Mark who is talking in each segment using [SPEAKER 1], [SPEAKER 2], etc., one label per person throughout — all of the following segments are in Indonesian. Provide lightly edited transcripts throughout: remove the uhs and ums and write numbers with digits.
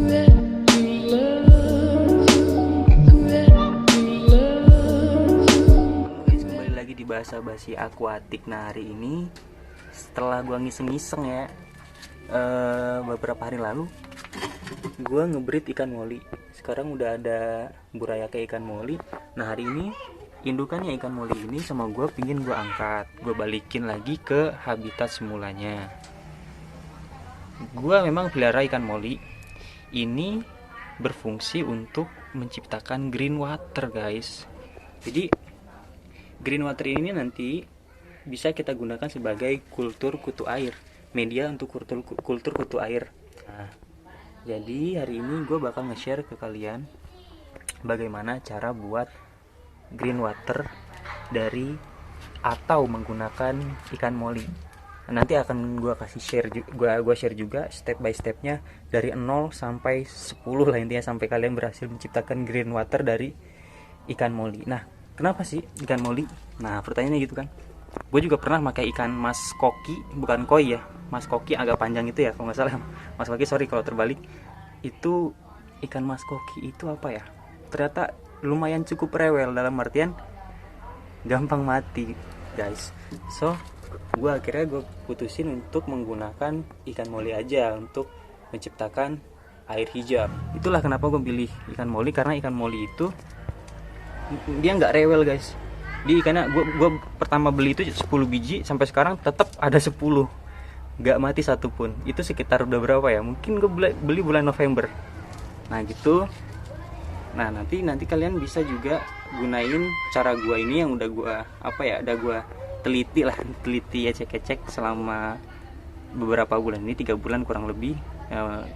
[SPEAKER 1] Kembali lagi di bahasa basi akuatik. Nah, hari ini setelah gua ngiseng-ngiseng ya, beberapa hari lalu gua ngebreed ikan moli. Sekarang udah ada buraya kayak ikan moli. Nah, hari ini indukannya ikan moli ini sama gua pingin gua angkat, gua balikin lagi ke habitat semulanya. Gua memang pelihara ikan moli ini berfungsi untuk menciptakan green water, guys. Jadi green water ini nanti bisa kita gunakan sebagai kultur kutu air, media untuk kultur kutu air. Nah, jadi hari ini gue bakal nge-share ke kalian bagaimana cara buat green water dari atau menggunakan ikan moli. Nanti akan gue kasih share juga step by stepnya dari 0 sampai 10 lah, intinya sampai kalian berhasil menciptakan green water dari ikan moli. Nah, kenapa sih ikan moli? Nah, pertanyaannya gitu kan. Gue juga pernah pakai ikan mas koki, bukan koi ya. Mas koki agak panjang itu ya kalau nggak salah. Mas koki, sorry kalau terbalik. Itu ikan mas koki itu apa ya? Ternyata lumayan cukup rewel, dalam artian gampang mati, guys. So, gue putusin untuk menggunakan ikan moli aja untuk menciptakan air hijau. Itulah kenapa gue pilih ikan moli, karena ikan moli itu dia nggak rewel, guys. Di ikannya gue pertama beli itu 10 biji, sampai sekarang tetap ada 10, nggak mati satupun. Itu sekitar udah berapa ya, mungkin gue beli bulan November. Nah gitu. Nah nanti kalian bisa juga gunain cara gue ini yang udah gue teliti cek selama beberapa bulan ini, 3 bulan kurang lebih.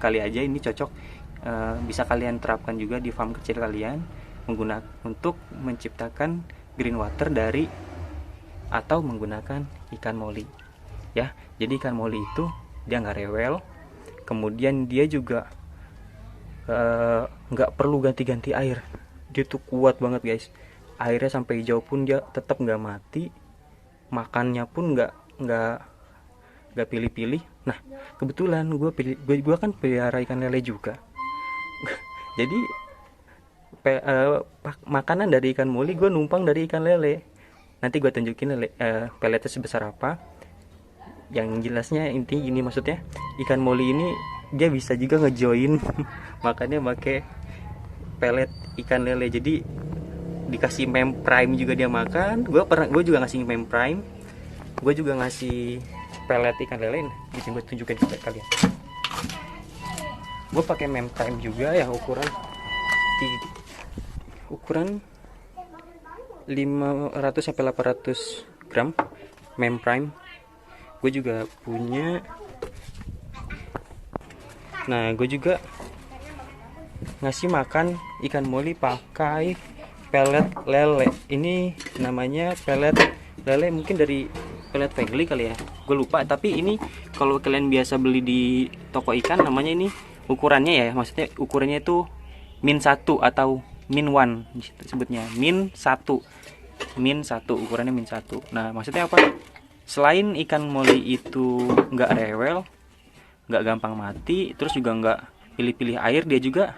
[SPEAKER 1] Kali aja ini cocok, bisa kalian terapkan juga di farm kecil kalian untuk menciptakan green water dari atau menggunakan ikan moli ya. Jadi ikan moli itu dia nggak rewel, kemudian dia juga nggak perlu ganti-ganti air. Dia tuh kuat banget, guys. Airnya sampai hijau pun dia tetap nggak mati, makannya pun nggak pilih-pilih. Nah kebetulan gue kan pelihara ikan lele juga. Jadi makanan dari ikan moli gue numpang dari ikan lele. Nanti gue tunjukin peletnya sebesar apa. Yang jelasnya intinya gini, maksudnya ikan moli ini dia bisa juga ngejoin makannya pakai pelet ikan lele. Jadi dikasih mem prime juga dia makan. Gue juga ngasih mem prime. Gue juga ngasih pelet ikan lele. Bisa gue tunjukin ke kalian. Gue pakai mem prime juga ya, ukuran 500 sampai 800 gram mem prime. Gue juga punya. Nah, gue juga ngasih makan ikan moli pakai pelet lele. Ini namanya pelet lele, mungkin dari pelet Fegli kali ya, gue lupa. Tapi ini kalau kalian biasa beli di toko ikan, namanya ini ukurannya ya, maksudnya ukurannya itu min 1 atau min 1 disebutnya, min 1 ukurannya min 1. Nah maksudnya apa? Selain ikan moli itu nggak rewel, nggak gampang mati, terus juga nggak pilih-pilih air, dia juga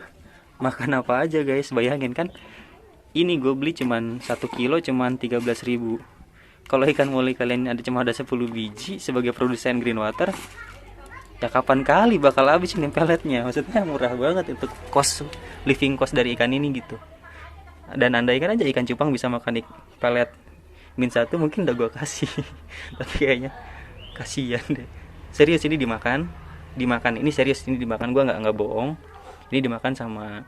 [SPEAKER 1] makan apa aja, guys. Bayangin kan, ini gue beli cuman 1 kilo cuman 13.000. Kalau ikan moli kalian cuma ada 10 biji, sebagai produsen green water ya kapan kali bakal habis ini peletnya. Maksudnya murah banget untuk living cost dari ikan ini gitu. Dan andaikan aja ikan cupang bisa makan pelet min 1, mungkin udah gue kasih. Tapi kayaknya kasihan deh. Serius, ini dimakan. Ini serius, ini dimakan, gue nggak bohong. Ini dimakan sama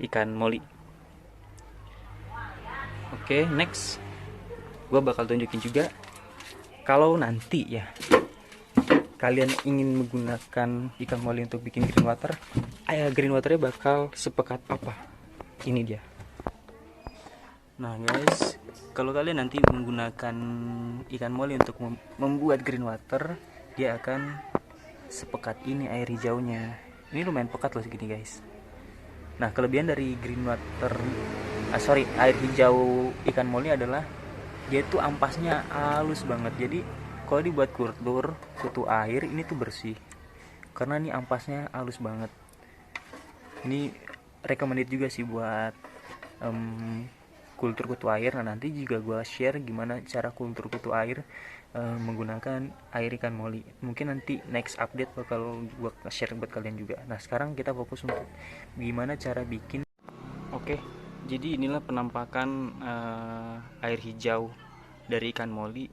[SPEAKER 1] ikan moli. Oke, next gue bakal tunjukin juga kalau nanti ya kalian ingin menggunakan ikan moli untuk bikin green water, green waternya bakal sepekat apa. Ini dia. Nah guys, kalau kalian nanti menggunakan ikan moli untuk membuat green water, dia akan sepekat ini air hijaunya. Ini lumayan pekat loh segini, guys. Nah kelebihan dari green water, air hijau ikan moli adalah dia tuh ampasnya halus banget. Jadi kalau dibuat kutu air ini tuh bersih. karena ini ampasnya halus banget. Ini recommended juga sih buat kultur kutu air. Nah nanti juga gue share gimana cara kultur kutu air menggunakan air ikan moli. Mungkin nanti next update bakal gue share buat kalian juga. Nah sekarang kita fokus untuk gimana cara bikin. Oke, jadi inilah penampakan air hijau dari ikan moli.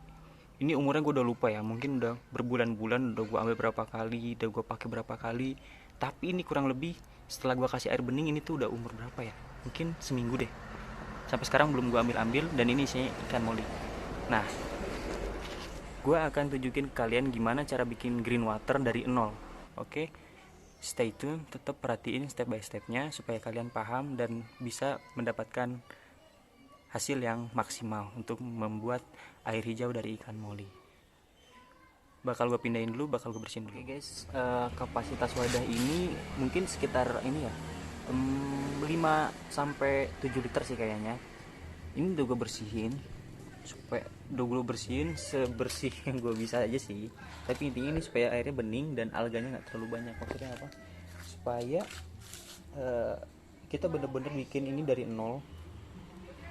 [SPEAKER 1] Ini umurnya gue udah lupa ya, mungkin udah berbulan-bulan, udah gue ambil berapa kali, udah gue pakai berapa kali. Tapi ini kurang lebih setelah gue kasih air bening ini tuh udah umur berapa ya? Mungkin seminggu deh. Sampai sekarang belum gue ambil-ambil dan ini isinya ikan moli. Nah, gue akan tunjukin ke kalian gimana cara bikin green water dari nol. Oke, stay tune, tetap perhatiin step by stepnya supaya kalian paham dan bisa mendapatkan hasil yang maksimal untuk membuat air hijau dari ikan moli. Bakal gue pindahin dulu, bakal gue bersihin dulu. Oke guys, kapasitas wadah ini mungkin sekitar ini ya 5 sampai 7 liter sih kayaknya. Ini udah gue bersihin, supaya udah gue bersihin sebersih yang gue bisa aja sih. Tapi intinya ini supaya airnya bening dan alganya nggak terlalu banyak. Maksudnya apa? Supaya kita bener-bener bikin ini dari nol.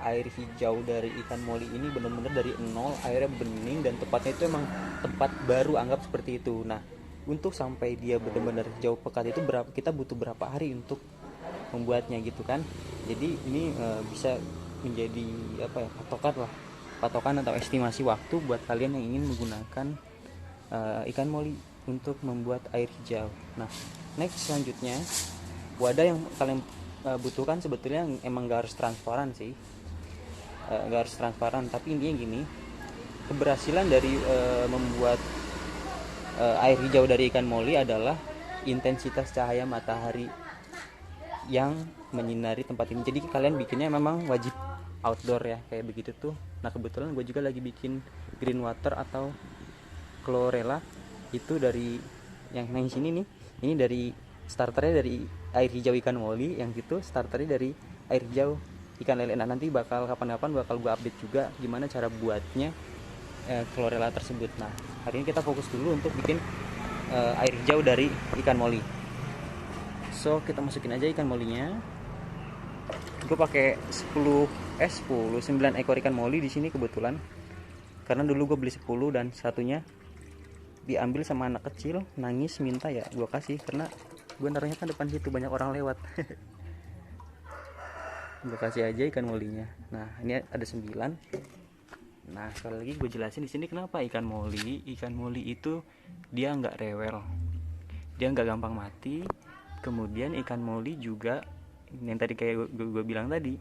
[SPEAKER 1] Air hijau dari ikan moli ini bener-bener dari nol, airnya bening dan tempatnya itu emang tempat baru, anggap seperti itu. Nah, untuk sampai dia bener-bener jauh pekat itu kita butuh berapa hari untuk membuatnya gitu kan. Jadi ini bisa menjadi apa ya, patokan atau estimasi waktu buat kalian yang ingin menggunakan ikan moli untuk membuat air hijau. Nah, next selanjutnya wadah yang kalian butuhkan sebetulnya emang gak harus transparan sih, gak harus transparan, tapi intinya gini, keberhasilan dari membuat air hijau dari ikan moli adalah intensitas cahaya matahari yang menyinari tempat ini. Jadi kalian bikinnya memang wajib outdoor ya, kayak begitu tuh. Nah kebetulan gue juga lagi bikin green water atau chlorella itu dari yang sini nih. Ini dari starternya dari air hijau ikan moli, yang gitu starternya dari air hijau ikan lele. Nah nanti kapan-kapan bakal gue update juga gimana cara buatnya chlorella tersebut. Nah hari ini kita fokus dulu untuk bikin air hijau dari ikan moli. So kita masukin aja ikan molinya. Gue pakai 9 ekor ikan moli di sini kebetulan, karena dulu gue beli 10 dan satunya diambil sama anak kecil, nangis minta ya gue kasih, karena gue naruhnya kan depan situ banyak orang lewat. Gue kasih aja ikan molinya. Nah ini ada 9. Nah sekali lagi gue jelasin di sini kenapa ikan moli itu dia nggak rewel, dia nggak gampang mati. Kemudian ikan moli juga yang tadi kayak gue bilang tadi,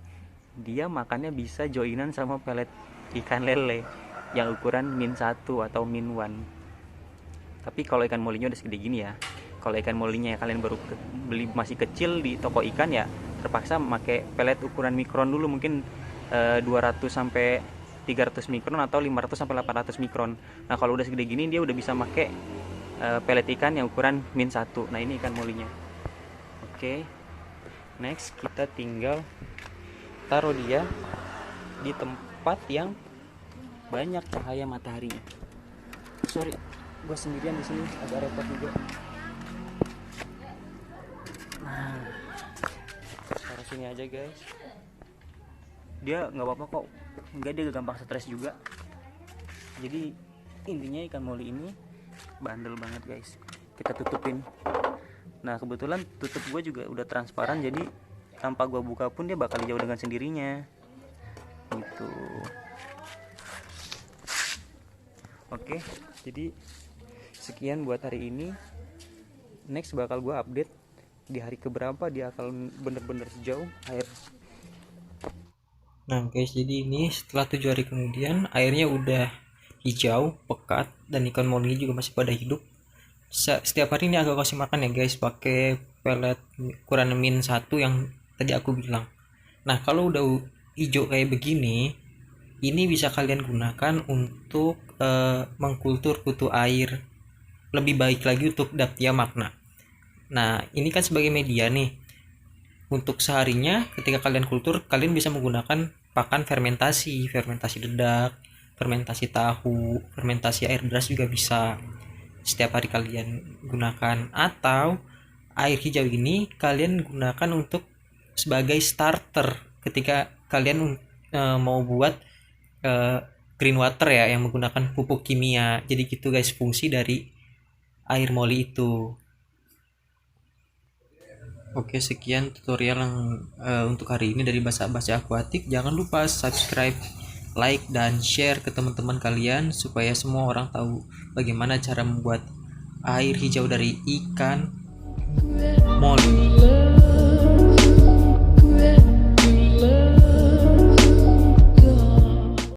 [SPEAKER 1] dia makannya bisa joinan sama pelet ikan lele yang ukuran min 1 atau min 1. Tapi kalau ikan molinya udah segede gini ya, kalau ikan molinya kalian baru beli masih kecil di toko ikan ya terpaksa pakai pelet ukuran mikron dulu, mungkin 200 sampai 300 mikron atau 500 sampai 800 mikron. Nah kalau udah segede gini dia udah bisa pakai pelet ikan yang ukuran min 1. Nah ini ikan molinya. Oke, next kita tinggal taruh dia di tempat yang banyak cahaya matahari. Sorry, gue sendirian di sini agak repot juga. Nah, taruh sini aja guys. Dia nggak apa-apa kok, nggak, dia gampang stres juga. Jadi intinya ikan moli ini bandel banget guys. Kita tutupin. Nah kebetulan tutup gue juga udah transparan, jadi tanpa gue buka pun dia bakal hijau dengan sendirinya gitu. Oke, jadi sekian buat hari ini. Next bakal gue update di hari keberapa dia akan bener-bener hijau air. Nah guys, jadi ini setelah 7 hari kemudian airnya udah hijau pekat dan ikan moli juga masih pada hidup. Setiap hari ini aku kasih makan ya guys, pakai pelet ukuran min 1 yang tadi aku bilang. Nah kalau udah hijau kayak begini, ini bisa kalian gunakan untuk mengkultur kutu air lebih baik lagi untuk Daptia magna. Nah ini kan sebagai media nih, untuk seharinya ketika kalian kultur, kalian bisa menggunakan pakan fermentasi dedak, fermentasi tahu, fermentasi air beras juga bisa.
[SPEAKER 2] setiap hari kalian gunakan, atau air hijau ini kalian gunakan untuk sebagai starter ketika kalian mau buat eh, green water ya, yang menggunakan pupuk kimia. Jadi gitu guys fungsi dari air moli itu. Oke, sekian tutorial yang untuk hari ini dari Basa-Basi Akuatik. Jangan lupa subscribe, like, dan share ke teman-teman kalian supaya semua orang tahu bagaimana cara membuat air hijau dari ikan moli.